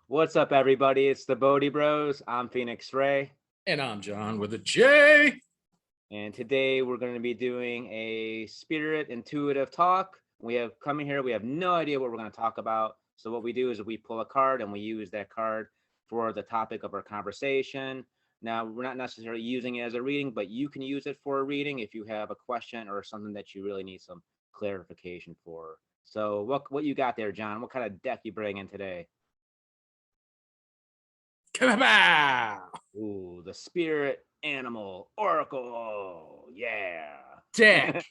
What's up, everybody? It's the Bodhi Bros. I'm Phoenix Ray. And I'm John with a J. And today we're going to be doing a spirit intuitive talk. We have coming here, we have no idea what we're going to talk about. So what we do is we pull a card and we use that card for the topic of our conversation. Now, we're not necessarily using it as a reading, but you can use it for a reading if you have a question or something that you really need some clarification for. So what you got there, John? What kind of deck you bring in today? Kabow! Ooh, the spirit animal oracle. Yeah. Deck.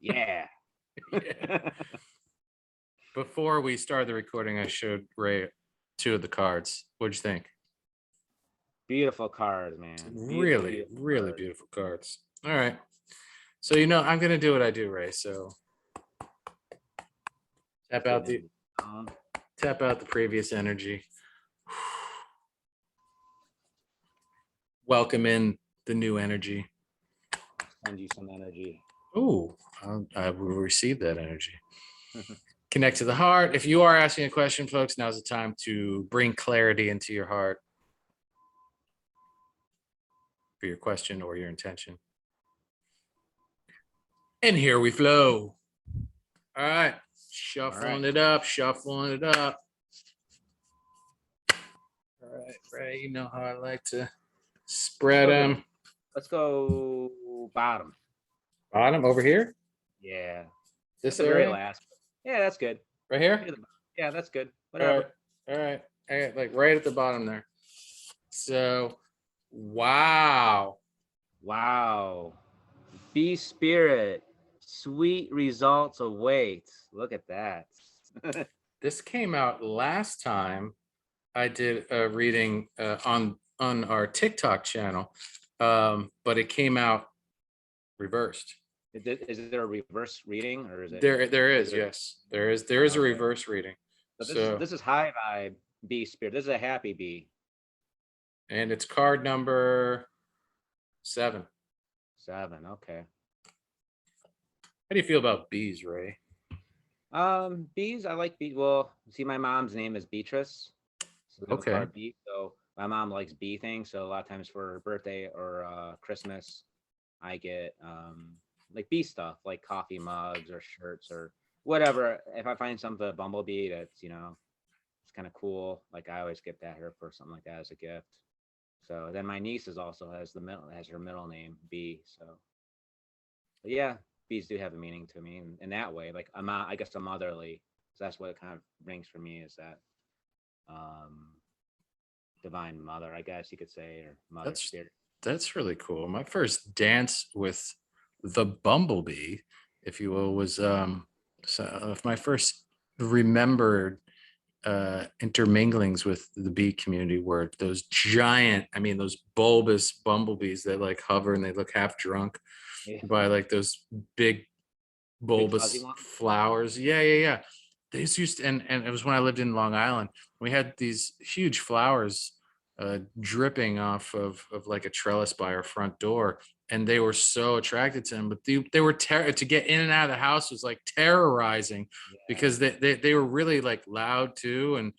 Yeah. Yeah. Before we started the recording, I showed Ray two of the cards. What'd you think? Beautiful cards, man. Really beautiful cards. All right. So I'm gonna do what I do, Ray. So tap out the previous energy. Welcome in the new energy. Send you some energy. Oh, I will receive that energy. Connect to the heart. If you are asking a question, folks, now's the time to bring clarity into your heart for your question or your intention. And here we flow. All right. Shuffling it up. All right, Ray, you know how I like to spread them. Let's go bottom. Bottom over here? Yeah. This area? Very last. Yeah, that's good. Right here? Yeah, that's good. Whatever. All right. Like right at the bottom there. So, wow. Be spirit. Sweet results await. Look at that. This came out last time I did a reading on our TikTok channel, but it came out reversed. Is there a reverse reading, or is it? There is, yes. There is a reverse reading. So this is high vibe bee spirit. This is a happy bee. And it's card number 7. 7, okay. How do you feel about bees, Ray? Bees, I like bees. Well, see, my mom's name is Beatrice. So okay. Bee, so my mom likes bee things. So a lot of times for her birthday or Christmas, I get like bee stuff, like coffee mugs or shirts or whatever. If I find something a bumblebee that's it's kind of cool, like I always get that her for something like that as a gift. So then my niece also has her middle name Bee. So but yeah, bees do have a meaning to me in that way. Like I guess a motherly. So that's what it kind of rings for me, is that divine mother, I guess you could say, or mother spirit. That's really cool. My first dance with the bumblebee, if you will, was my first remembered interminglings with the bee community were those giant, those bulbous bumblebees that like hover and they look half drunk by like those big bulbous flowers. Yeah. They used to, and it was when I lived in Long Island. We had these huge flowers dripping off of like a trellis by our front door, and they were so attracted to them. But they were to get in and out of the house was like terrorizing, because they were really like loud too,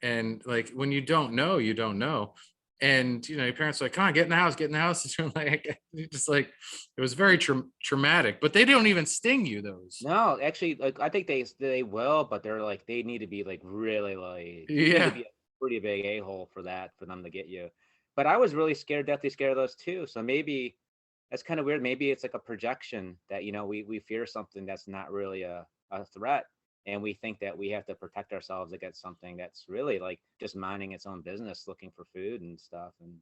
and like when you don't know, you don't know. And your parents are like, come on, get in the house. And you're like, just like, it was very traumatic. But they don't even sting you, those. No, actually, like I think they will, but they're like, they need to be like really like, you need to be a pretty big a-hole for them to get you. But I was really deathly scared of those too. So maybe that's kind of weird. Maybe it's like a projection that we fear something that's not really a threat, and we think that we have to protect ourselves against something that's really like just minding its own business, looking for food and stuff. And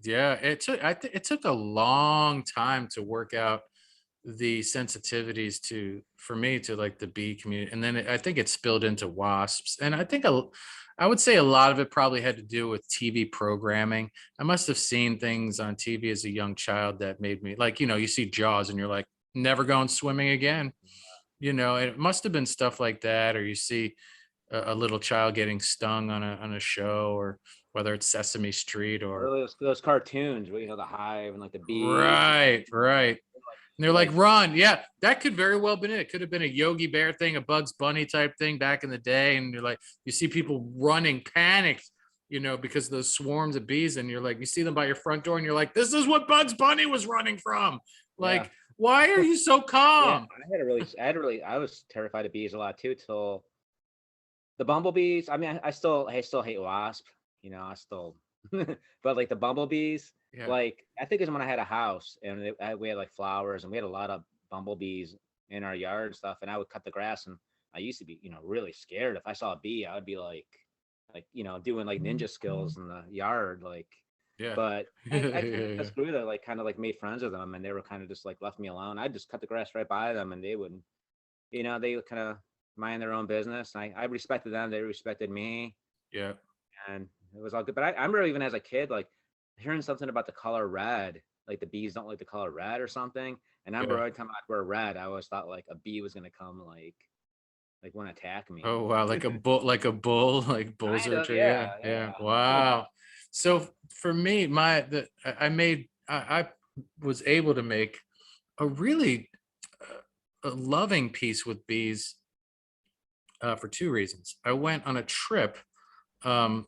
it took a long time to work out the sensitivities for me to like the bee community, and then I think it spilled into wasps. And I think I would say a lot of it probably had to do with TV programming. I must have seen things on TV as a young child that made me like, you see Jaws and you're like, never going swimming again. It must have been stuff like that, or you see a little child getting stung on a show, or whether it's Sesame Street or those cartoons, the hive and like the bees. Right. And they're like, run. Yeah, that could very well have been it. It could have been a Yogi Bear thing, a Bugs Bunny type thing back in the day. And you're like, you see people running, panicked, because of those swarms of bees. And you're like, you see them by your front door and you're like, this is what Bugs Bunny was running from. Yeah. Like, why are you so Yeah, calm? I was terrified of bees a lot too till the bumblebees. I mean, I still hate wasp. I still, but like the bumblebees, Yeah. like I think it's when I had a house and we had like flowers and we had a lot of bumblebees in our yard and stuff. And I would cut the grass and I used to be, really scared. If I saw a bee, I would be like doing like ninja skills in the yard, like. Yeah. But I kind of Yeah. just grew there, like kind of like made friends with them, and they were kind of just like left me alone. I just cut the grass right by them, and they would, they would kind of mind their own business. I respected them; they respected me, Yeah. and it was all good. But I remember even as a kid, like hearing something about the color red, like the bees don't like the color red or something. And I remember Yeah. every time I'd wear red, I always thought like a bee was gonna come, like want to attack me. Oh wow, like a bull, like bulls Kind are. of, Yeah, yeah, yeah. yeah. Wow. So for me, I was able to make a really a loving peace with bees for two reasons. I went on a trip um,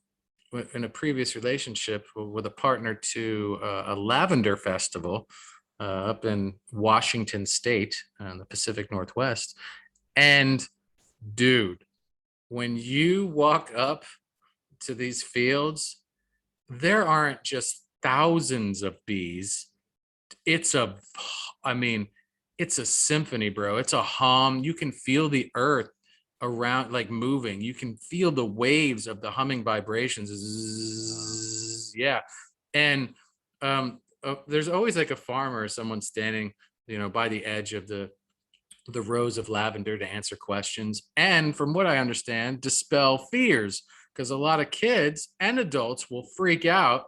in a previous relationship with a partner to a Lavender Festival up in Washington State in the Pacific Northwest. And dude, when you walk up to these fields, there aren't just thousands of bees. It's a, I mean, it's a symphony, bro. It's a hum. You can feel the earth around, like moving. You can feel the waves of the humming vibrations. Zzz, yeah. And there's always like a farmer or someone standing, by the edge of the rows of lavender to answer questions. And from what I understand, dispel fears, because a lot of kids and adults will freak out,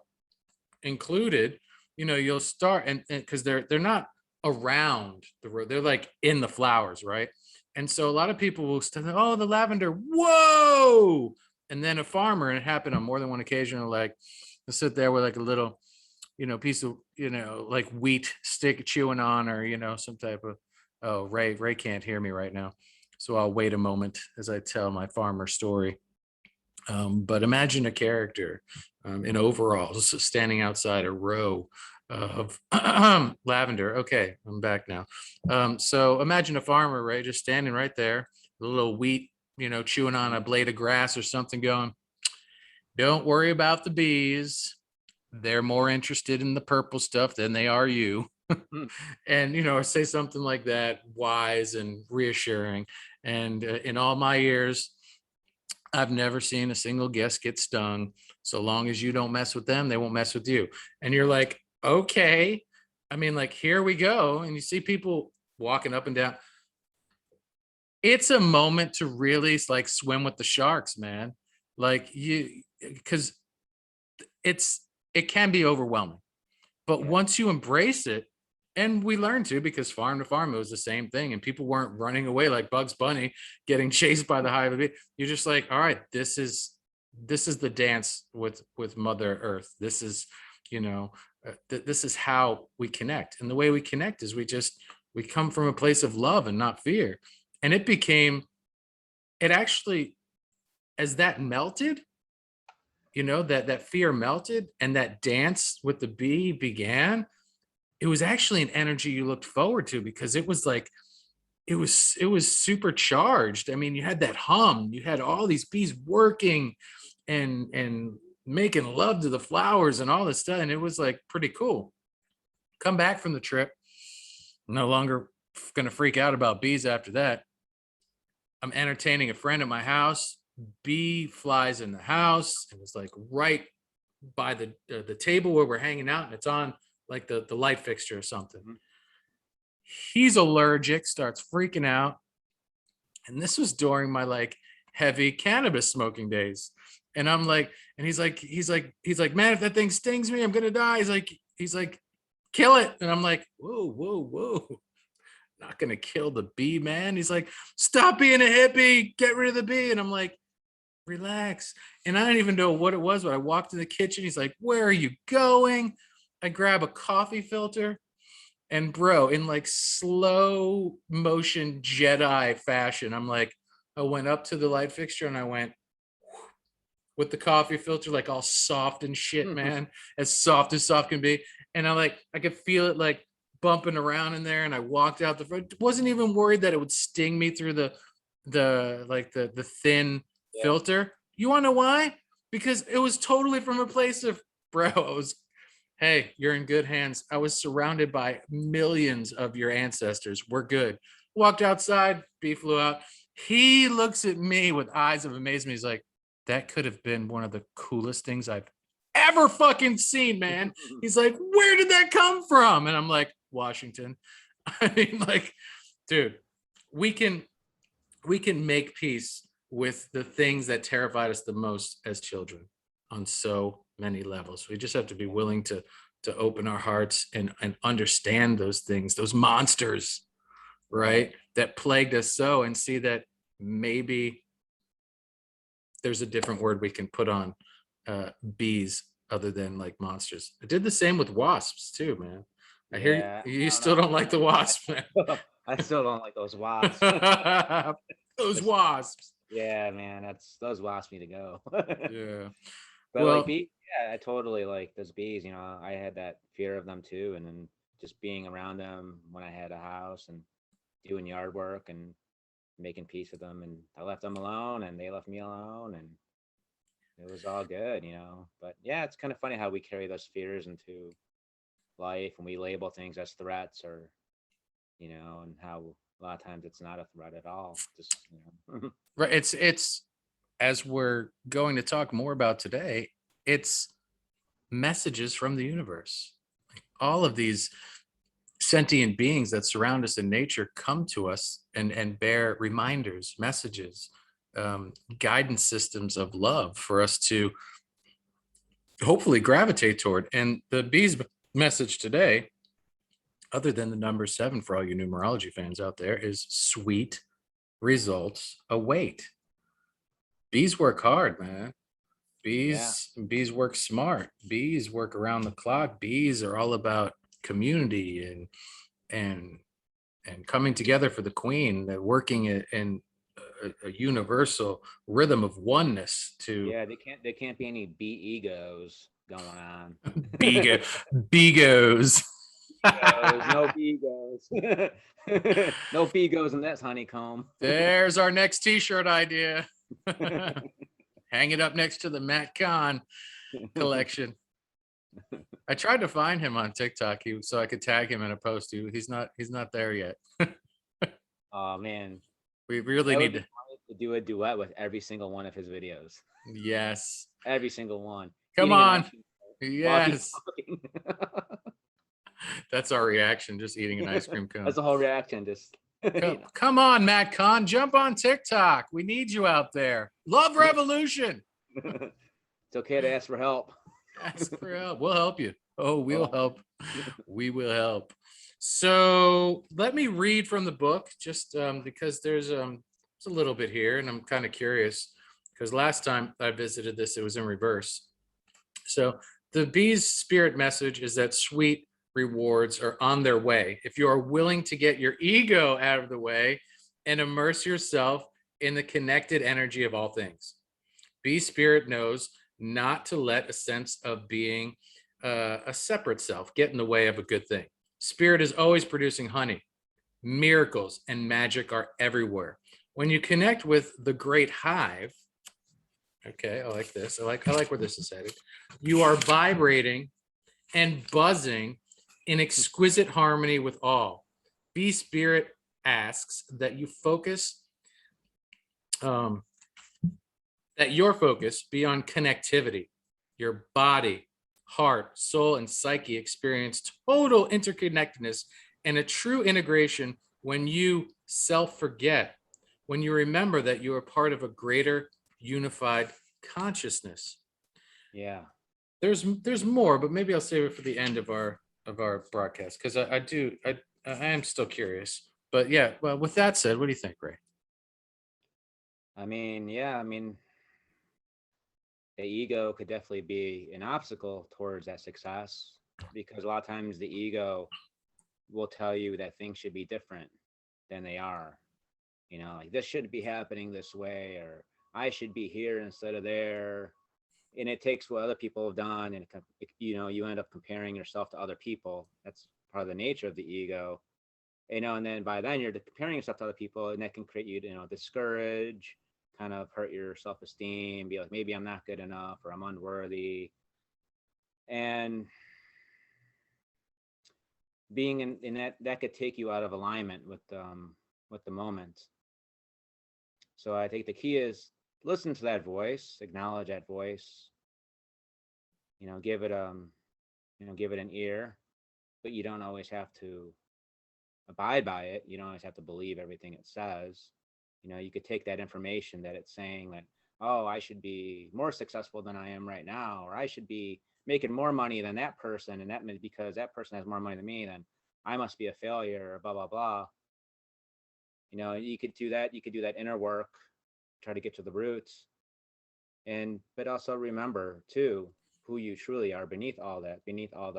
included. You'll start and because they're not around the road, they're like in the flowers, right? And so a lot of people will stand there, oh, the lavender, whoa. And then a farmer, and it happened on more than one occasion, like they'll sit there with like a little piece of like wheat stick chewing on, or some type of, oh, Ray can't hear me right now, so I'll wait a moment as I tell my farmer story. But imagine a character in overalls standing outside a row of lavender. Okay, I'm back now. So imagine a farmer, right, just standing right there, a little wheat, chewing on a blade of grass or something, going, don't worry about the bees. They're more interested in the purple stuff than they are you. Hmm. And, say something like that, wise and reassuring. And in all my years, I've never seen a single guest get stung. So long as you don't mess with them, they won't mess with you. And you're like, okay. I mean, like, here we go. And you see people walking up and down. It's a moment to really like swim with the sharks, man. Like because it can be overwhelming. But Yeah. once you embrace it, and we learned to, because farm to farm, it was the same thing. And people weren't running away like Bugs Bunny, getting chased by the hive of bee. You're just like, all right, this is the dance with Mother Earth. This is, this is how we connect. And the way we connect is we come from a place of love and not fear. And it actually, as that melted, that fear melted and that dance with the bee began, it was actually an energy you looked forward to, because it was like it was supercharged. I mean, you had that hum, you had all these bees working and making love to the flowers and all this stuff, and it was like pretty cool. Come back from the trip, no longer gonna freak out about bees after that. I'm entertaining a friend at my house. Bee flies in the house. It was like right by the table where we're hanging out, and it's on like the light fixture or something. Mhm. He's allergic, starts freaking out. And this was during my like heavy cannabis smoking days. And I'm like, and he's like, man, if that thing stings me, I'm gonna die. He's like, kill it. And I'm like, whoa, whoa, whoa. Not gonna kill the bee, man. He's like, stop being a hippie, get rid of the bee. And I'm like, relax. And I didn't even know what it was, but I walked in the kitchen. He's like, where are you going? I grab a coffee filter And bro, in like slow motion Jedi fashion, I'm like, I went up to the light fixture and I went with the coffee filter, like all soft and shit, man, as soft can be. And I could feel it like bumping around in there. And I walked out the front. Wasn't even worried that it would sting me through the thin Yeah. filter. You want to know why? Because it was totally from a place of, bro, it was, hey, you're in good hands. I was surrounded by millions of your ancestors. We're good. Walked outside, B flew out. He looks at me with eyes of amazement. He's like, that could have been one of the coolest things I've ever fucking seen, man. He's like, where did that come from? And I'm like, Washington. I mean, like, dude, we can make peace with the things that terrified us the most as children on so many levels. We just have to be willing to open our hearts and understand those things, those monsters, right, that plagued us so, and see that maybe there's a different word we can put on bees other than like monsters. I did the same with wasps too, man. I hear you still don't like the wasps, man. I still don't like those wasps. Those wasps. Yeah, man, those wasps need to go. Yeah. But like bees, yeah, I totally like those bees. I had that fear of them too, and then just being around them when I had a house and doing yard work and making peace with them, and I left them alone, and they left me alone, and it was all good. But yeah, it's kind of funny how we carry those fears into life, and we label things as threats, or and how a lot of times it's not a threat at all. Just right. It's as we're going to talk more about today, it's messages from the universe. All of these sentient beings that surround us in nature come to us and bear reminders, messages, guidance systems of love for us to hopefully gravitate toward. And the bees message today, other than the number 7 for all you numerology fans out there, is sweet results await. Bees work hard, man. Bees work smart. Bees work around the clock. Bees are all about community and coming together for the queen. They're working in a universal rhythm of oneness to they can't be any bee egos going on. Begos. No begos. No begos in this honeycomb. There's our next t-shirt idea. Hang it up next to the Matt Kahn collection. I tried to find him on TikTok so I could tag him in a post. He's not there yet. Oh man, we really need to do a duet with every single one of his videos. Yes, every single one. Come on. Yes. That's our reaction, just eating an ice cream cone. That's the whole reaction. Just come on, Matt Kahn, jump on TikTok. We need you out there. Love revolution. It's okay to ask for help. Ask for help. We'll help you. Oh, we'll help. We will help. So let me read from the book, just because there's a little bit here, and I'm kind of curious because last time I visited this, it was in reverse. So the bee's spirit message is that sweet rewards are on their way if you are willing to get your ego out of the way and immerse yourself in the connected energy of all things. Bee spirit knows not to let a sense of being a separate self get in the way of a good thing. Spirit is always producing honey. Miracles and magic are everywhere. When you connect with the great hive, okay, I like this. I like where this is headed. You are vibrating and buzzing in exquisite harmony with all. Bee spirit asks that you focus, that your focus be on connectivity. Your body, heart, soul, and psyche experience total interconnectedness and a true integration when you self-forget, when you remember that you are part of a greater unified consciousness. Yeah. There's more, but maybe I'll save it for the end of our broadcast because I am still curious. But yeah, well, with that said, what do you think, Ray? I mean, the ego could definitely be an obstacle towards that success, because a lot of times the ego will tell you that things should be different than they are. Like this should be happening this way, or I should be here instead of there. And it takes what other people have done, and you end up comparing yourself to other people. That's part of the nature of the ego. And then by then you're comparing yourself to other people, and that can create you, discourage, kind of hurt your self-esteem, be like, maybe I'm not good enough, or I'm unworthy. And being in that could take you out of alignment with the moment. So I think the key is listen to that voice, acknowledge that voice, give it give it an ear, but you don't always have to abide by it. You don't always have to believe everything it says. You could take that information that it's saying, that, oh, I should be more successful than I am right now, or I should be making more money than that person, and that because that person has more money than me, then I must be a failure, or blah blah blah. You could do that. You could do that inner work, try to get to the roots, but also remember too who you truly are beneath all that, beneath all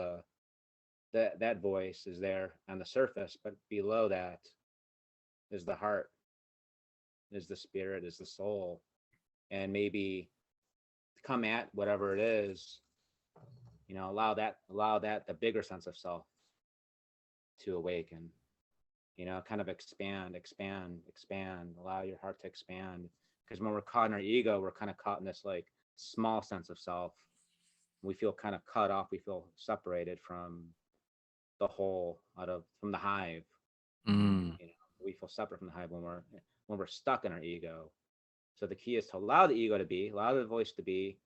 that voice is there on the surface, but below that is the heart, is the spirit, is the soul. And maybe come at whatever it is, allow that the bigger sense of self to awaken, kind of expand, allow your heart to expand. Because when we're caught in our ego, we're kind of caught in this like small sense of self. We feel kind of cut off, we feel separated from the whole, from the hive. We feel separate from the hive when we're stuck in our ego. So the key is to allow the ego to be, allow the voice to be,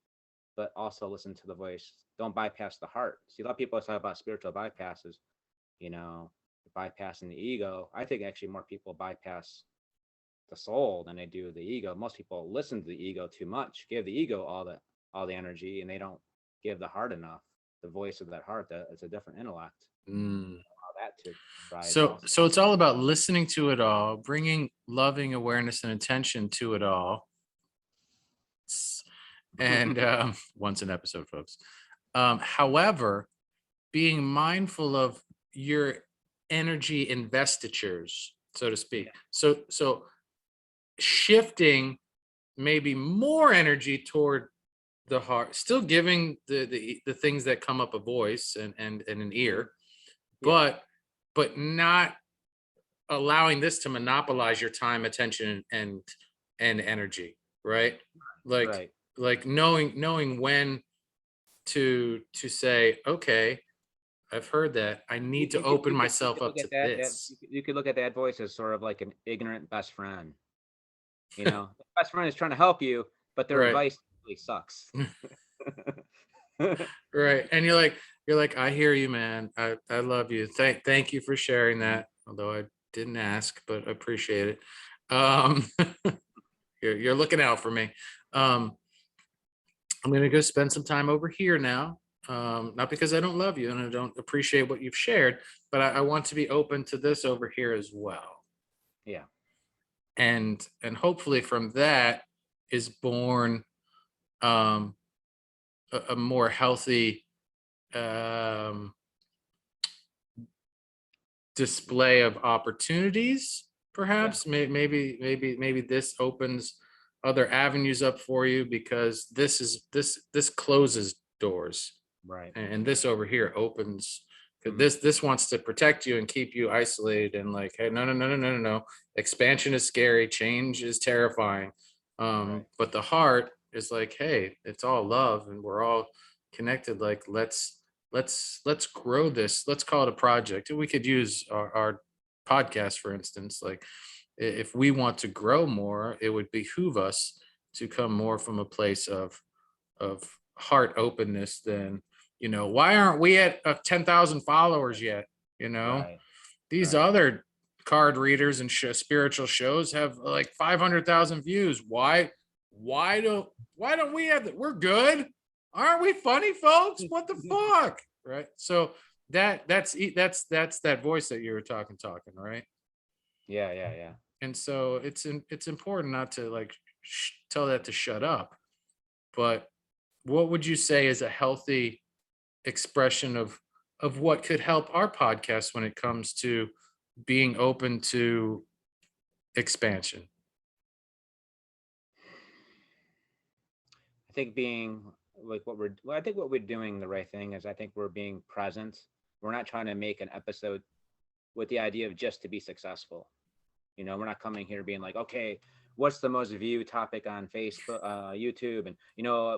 but also listen to the voice. Don't bypass the heart. See, a lot of people talk about spiritual bypasses, bypassing the ego. I think actually more people bypass the soul than they do the ego. Most people listen to the ego too much, give the ego all the energy, and they don't give the heart enough. The voice of that heart, that it's a different intellect. Allow that to rise. So it's all about listening to it all, bringing loving awareness and attention to it all. And once an episode, folks. However, being mindful of your energy investitures, so to speak. Yeah. So shifting maybe more energy toward the heart, still giving the things that come up a voice and an ear, but not allowing this to monopolize your time, attention, and energy, right? Like knowing when to say, okay, I've heard that. I need to open myself up to this. You could look at that voice as sort of like an ignorant best friend. The best friend is trying to help you, but their advice really sucks. Right. And you're like, I hear you, man. I love you. Thank you for sharing that. Although I didn't ask, but I appreciate it. You're looking out for me. I'm gonna go spend some time over here now. Not because I don't love you and I don't appreciate what you've shared, but I want to be open to this over here as well. Yeah. And hopefully from that is born a more healthy display of opportunities, perhaps. Maybe this opens other avenues up for you, because this closes doors, right? And this over here opens. This wants to protect you and keep you isolated and like, hey, no. Expansion is scary, change is terrifying. But the heart is like, hey, it's all love and we're all connected. Like, let's grow this. Let's call it a project. We could use our podcast, for instance. Like, if we want to grow more, it would behoove us to come more from a place of heart openness than, why aren't we at 10,000 followers yet? These other card readers and spiritual shows have like 500,000 views. Why don't we have that? We're good. Aren't we funny, folks? What the fuck? Right. So that's that voice that you were talking, right? Yeah. And so it's important not to like tell that to shut up. But what would you say is a healthy expression of of what could help our podcast when it comes to being open to expansion? I think being like I think what we're doing the right thing is I think we're being present. We're not trying to make an episode with the idea of just to be successful. You know, we're not coming here being like, okay, what's the most viewed topic on Facebook, YouTube, and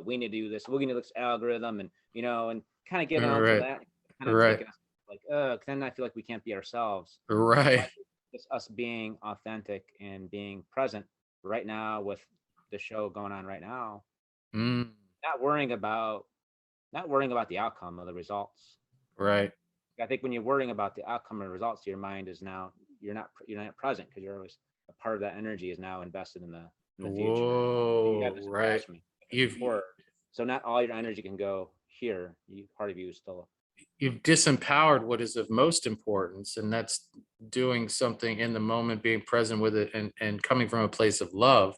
we need to do this. We're gonna do this algorithm, and and kind of get onto Right, that, kind of right, taking us like, then I feel like we can't be ourselves. So I right. think it's us being authentic and being present right now with the show going on right now, Mm, not worrying about not worrying about the outcome of the results. right. I think when you're worrying about the outcome and results, your mind is now you're not present because you're always a part of that energy is now invested in the future. You have Whoa, this right. attachment You've for so not all your energy can go here. Part of you is still. you've disempowered what is of most importance, and that's doing something in the moment, being present with it, and coming from a place of love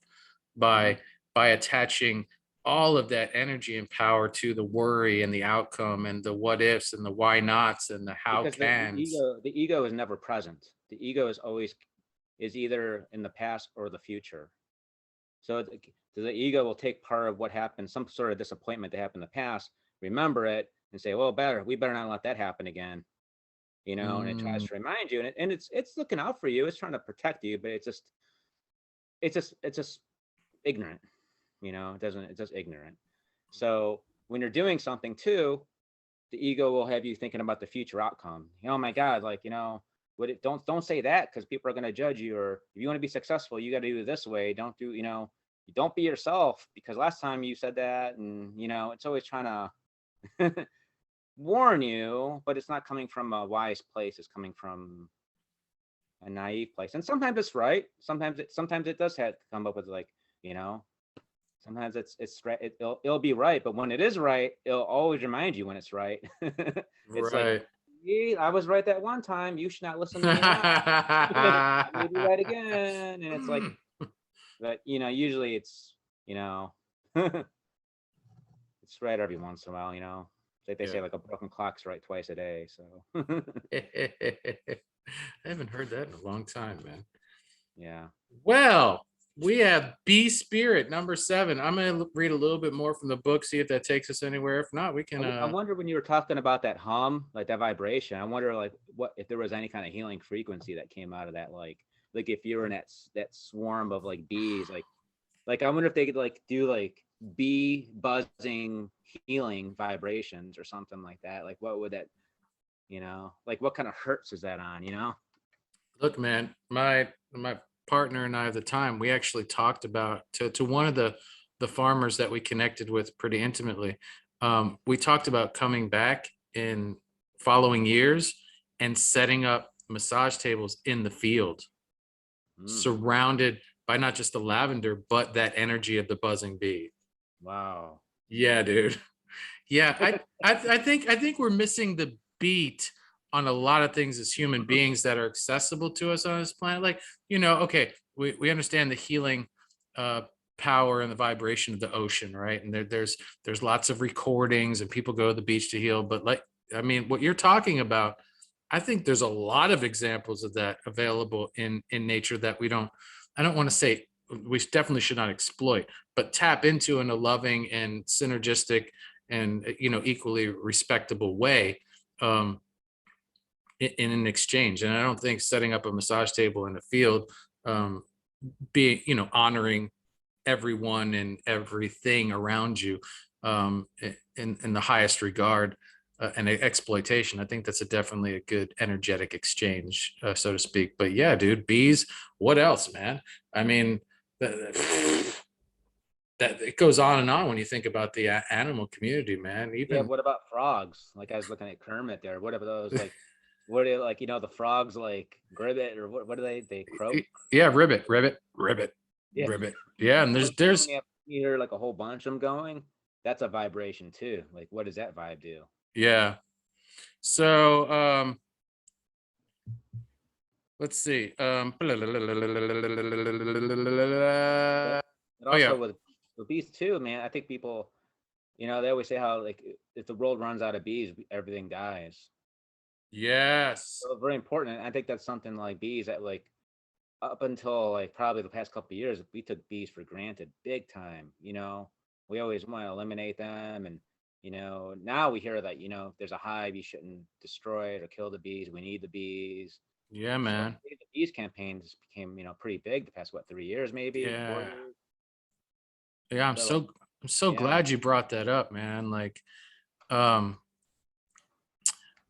Mhm. by attaching all of that energy and power to the worry and the outcome and the what ifs and the why nots and the how Because cans. the ego is never present. The ego is always is either in the past or the future. So the ego will take part of what happened, some sort of disappointment that happened in the past, remember it, and say, well, we better not let that happen again. And it tries Mm, to remind you, and it's looking out for you, it's trying to protect you, but it's just ignorant. It's just ignorant. So when you're doing something too, the ego will have you thinking about the future outcome. Oh my God, like don't say that because people are going to judge you. Or if you want to be successful, you got to do it this way. Don't be yourself because last time you said that, and it's always trying to warn you, but it's not coming from a wise place. It's coming from a naive place, and sometimes it's right. Sometimes it does have to come up with like you know. Sometimes it'll be right, but when it is right, it'll always remind you when it's right. It's like, right. "See, I was right that one time. You should not listen to me now. I may be right again." And it's like, but usually you know, it's right every once in a while. Like they Yeah. say, like a broken clock's right twice a day. So I haven't heard that in a long time, man. yeah. Well, we have B Spirit number 7. I'm going to read a little bit more from the book, see if that takes us anywhere. If not, we can. I wonder when you were talking about that hum, like that vibration. I wonder, like, what if there was any kind of healing frequency that came out of that, like if you were in that swarm of like bees, like I wonder if they could like do like bee buzzing healing vibrations or something like that. Like, what would that, like what kind of hertz is that on? Look, man, my partner and I at the time, we actually talked about to one of the farmers that we connected with pretty intimately. We talked about coming back in following years and setting up massage tables in the field, Mm, surrounded by not just the lavender, but that energy of the buzzing bee. wow. Yeah, dude. Yeah, I think we're missing the beat on a lot of things as human beings that are accessible to us on this planet. Like, okay, we understand the healing uh power and the vibration of the ocean, right? And there's lots of recordings and people go to the beach to heal. But like, I mean, what you're talking about, I think there's a lot of examples of that available in nature that I don't want to say we definitely should not exploit, but tap into in a loving and synergistic and equally respectable way, um, in an exchange. And I don't think setting up a massage table in a field, um, being honoring everyone and everything around you, in the highest regard, and exploitation. I think that's definitely a good energetic exchange, so to speak. But yeah, dude, bees. What else, man? I mean, that it goes on and on when you think about the animal community, man. Yeah, Even what about frogs? Like I was looking at Kermit there. What are those like? What are like? The frogs like gribbet or what? What are they? They croak. yeah, ribbit, ribbit, ribbit, Yeah, ribbit. Yeah, and those too. When there's you hear like a whole bunch of them going, that's a vibration too. Like, what does that vibe do? yeah. So let's see. But Oh yeah, also with bees too, man. I think people, they always say how like if the world runs out of bees, everything dies. Yes. So very important. And I think that's something like bees that like up until like probably the past couple of years, we took bees for granted big time. We always want to eliminate them. And, now we hear that, if there's a hive, you shouldn't destroy it or kill the bees. We need the bees. Yeah, So man. the bees campaigns became, pretty big the past, 3 years, maybe 4 years. Yeah. Yeah, I'm They're like, so yeah, glad you brought that up, man. Like, um,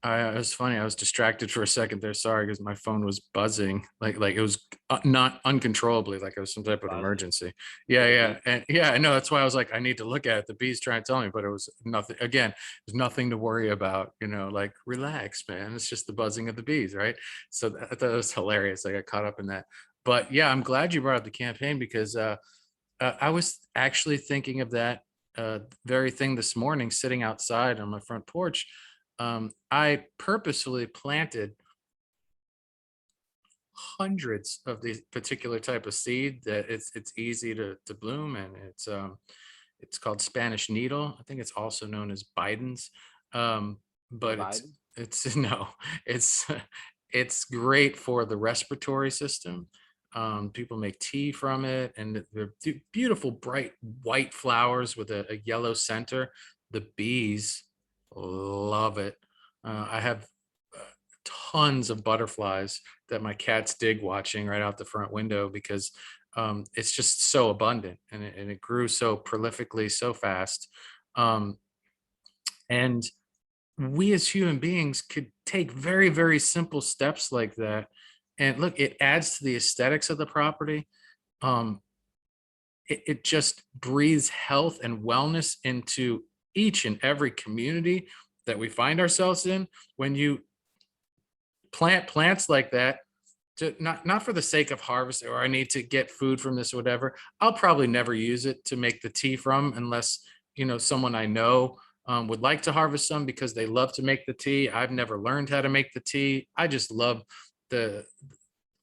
it was funny. I was distracted for a second there. Sorry, because my phone was buzzing, like it was not uncontrollably, like it was some type of buzzing. emergency. It Yeah, was a yeah, bee. and yeah. I know that's why I was like, I need to look at it. The bees trying to tell me, but it was nothing. Again, there's nothing to worry about. Like relax, man. It's just the buzzing of the bees, right? So I thought it was hilarious. I got caught up in that. But yeah, I'm glad you brought up the campaign because I was actually thinking of that very thing this morning, sitting outside on my front porch. I purposefully planted hundreds of these particular type of seed that it's easy to bloom, and it's called Spanish needle. I think it's also known as Biden's, Joe but Biden. it's no, it's it's great for the respiratory system. People make tea from it, and they're beautiful, bright white flowers with a yellow center. The bees love it. I have tons of butterflies that my cats dig watching right out the front window because it's just so abundant, and it grew so prolifically so fast. Um, and we as human beings could take very, very simple steps like that. And look, it adds to the aesthetics of the property. Um, it just breathes health and wellness into each and every community that we find ourselves in. When you plant plants like that, not for the sake of harvest, or I need to get food from this or whatever. I'll probably never use it to make the tea from, unless someone I know would like to harvest some because they love to make the tea. I've never learned how to make the tea. I just love the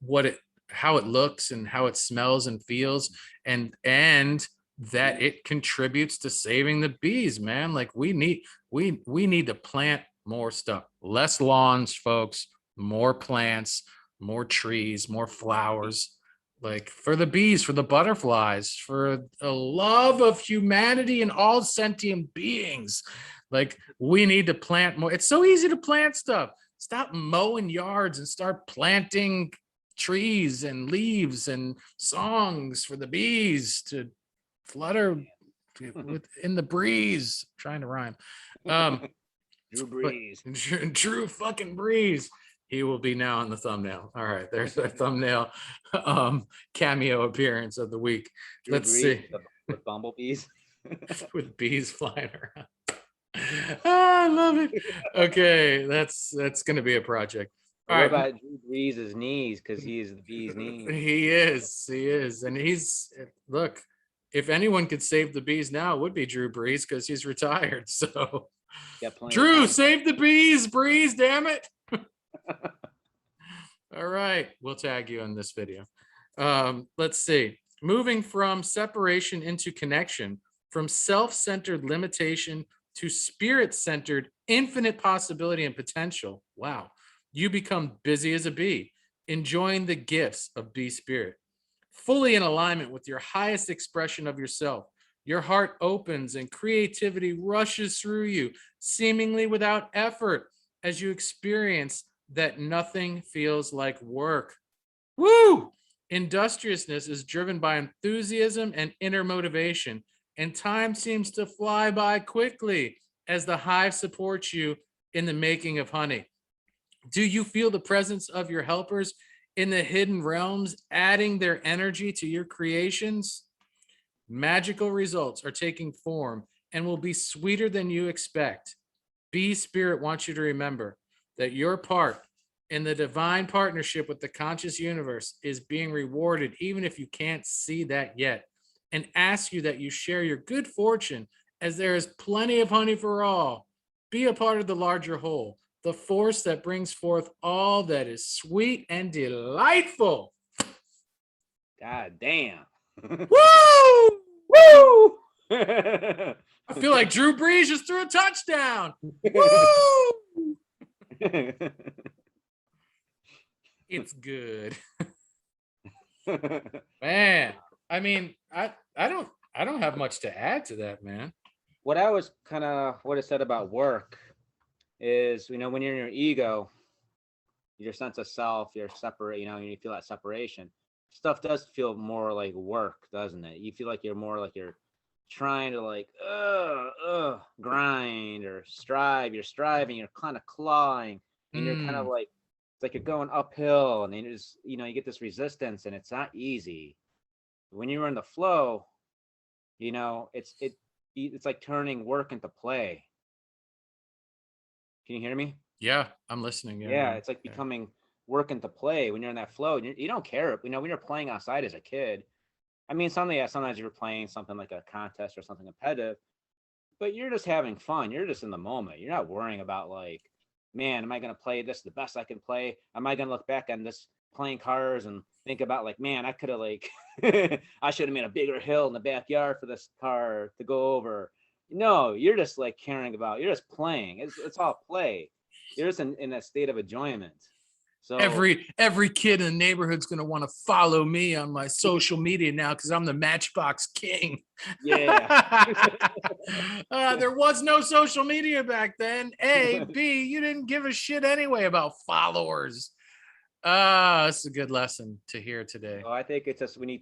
what it how it looks and how it smells and feels, and that it contributes to saving the bees, man. Like we need to plant more stuff, less lawns, folks, more plants, more trees, more flowers, like for the bees, for the butterflies, for the love of humanity and all sentient beings. Like we need to plant more. It's so easy to plant stuff. Stop mowing yards and start planting trees and leaves and songs for the bees to flutter in the breeze. I'm trying to rhyme. Drew But Brees. Drew fucking Breeze. He will be now on the thumbnail. All right, there's a thumbnail cameo appearance of the week. Drew Let's Brees see. with bumblebees. With bees flying around. I love it. Okay, that's gonna be a project. But All what right. about Drew Brees' knees? Because he's the bee's knees. He is, and he's look. If anyone could save the bees now, it would be Drew Brees because he's retired. So, Got plenty of Drew, time. save the bees, Breeze, damn it. All right, we'll tag you in this video. Let's see. Moving from separation into connection, from self-centered limitation to spirit-centered infinite possibility and potential. Wow. You become busy as a bee, enjoying the gifts of bee spirit, fully in alignment with your highest expression of yourself. Your heart opens and creativity rushes through you, seemingly without effort, as you experience that nothing feels like work. Woo! Industriousness is driven by enthusiasm and inner motivation, and time seems to fly by quickly as the hive supports you in the making of honey. Do you feel the presence of your helpers in the hidden realms, adding their energy to your creations? Magical results are taking form and will be sweeter than you expect. Bee Spirit wants you to remember that your part in the divine partnership with the conscious universe is being rewarded, even if you can't see that yet, and ask you that you share your good fortune, as there is plenty of honey for all. Be a part of the larger whole, the force that brings forth all that is sweet and delightful. God damn. Woo! Woo! I feel like Drew Brees just threw a touchdown. Woo! It's good. Man, I mean, I don't have much to add to that, man. What I was kind of what I said about work is, when you're in your ego, your sense of self, you're separate, you feel that separation. Stuff does feel more like work, doesn't it? You feel like you're more like you're trying to like grind or strive. You're striving, you're kind of clawing, and you're kind of like it's like you're going uphill, and then you just you get this resistance, and it's not easy. When you're in the flow, it's like turning work into play. Can you hear me? Yeah, I'm listening. Yeah, it's like becoming work into play when you're in that flow. You don't care. When you're playing outside as a kid. I mean, sometimes you're playing something like a contest or something competitive, but you're just having fun. You're just in the moment. You're not worrying about like, man, am I going to play this the best I can play? Am I going to look back on this playing cars and think about like, man, I could have like, I should have made a bigger hill in the backyard for this car to go over. No, you're just like caring about, you're just playing. It's all play. You're just in a state of enjoyment. So every kid in the neighborhood's gonna want to follow me on my social media now because I'm the Matchbox King. Yeah. There was no social media back then. A, B, you didn't give a shit anyway about followers. It's a good lesson to hear today. I think it's just when you're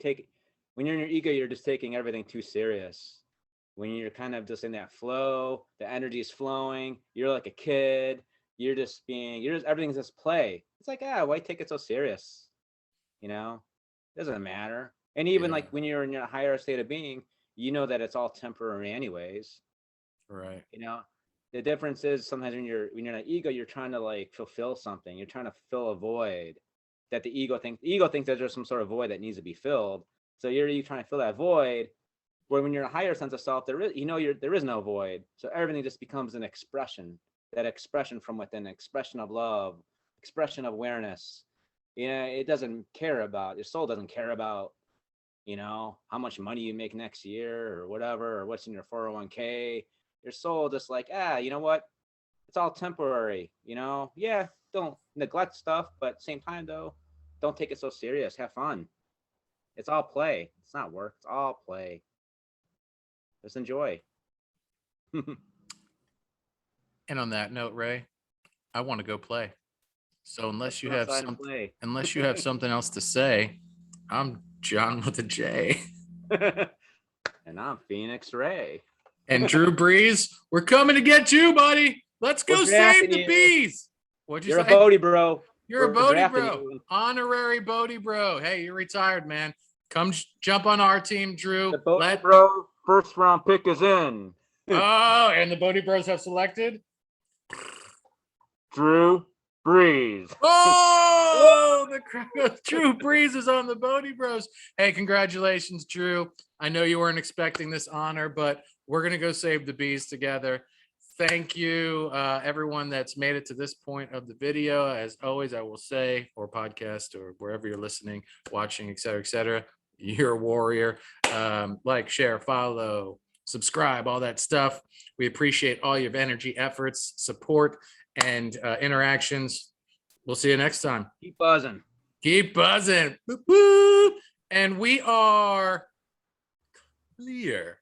in your ego, you're just taking everything too serious. When you're kind of just in that flow, the energy is flowing. You're like a kid. Everything's just play. It's like, why take it so serious? Doesn't matter. And even like when you're in a higher state of being, that it's all temporary anyways. Right. The difference is sometimes when you're in an ego, you're trying to like fulfill something. You're trying to fill a void that the ego thinks that there's some sort of void that needs to be filled. So you're trying to fill that void. Where when you're in a higher sense of self, there is no void. So everything just becomes an expression. That expression from within, expression of love, expression of awareness. It doesn't care about, your soul doesn't care about, how much money you make next year or whatever, or what's in your 401k. Your soul just like, you know what? It's all temporary, Yeah, don't neglect stuff, but at the same time though, don't take it so serious. Have fun. It's all play. It's not work. It's all play. Just enjoy. And on that note, Ray, I want to go play. So unless you have something else to say, I'm John with a J. And I'm Phoenix Ray. And Drew Breeze, we're coming to get you, buddy. Let's go save the bees. What'd you say? You're a Bodhi Bro. You're a Bodhi Bro. Honorary Bodhi Bro. Hey, you're retired, man. Come jump on our team, Drew. The Bodhi Bro first round pick is in. Oh, and the Bodhi Bros have selected Drew Breeze. Oh, Drew Breeze is on the Bodhi Bros. Hey, congratulations, Drew. I know you weren't expecting this honor, but we're going to go save the bees together. Thank you, everyone that's made it to this point of the video. As always, I will say, or podcast, or wherever you're listening, watching, etc., you're a warrior. Like, share, follow, subscribe, all that stuff. We appreciate all your energy, efforts, support, and interactions. We'll see you next time. Keep buzzing. Keep buzzing. Boop, boop. And we are clear.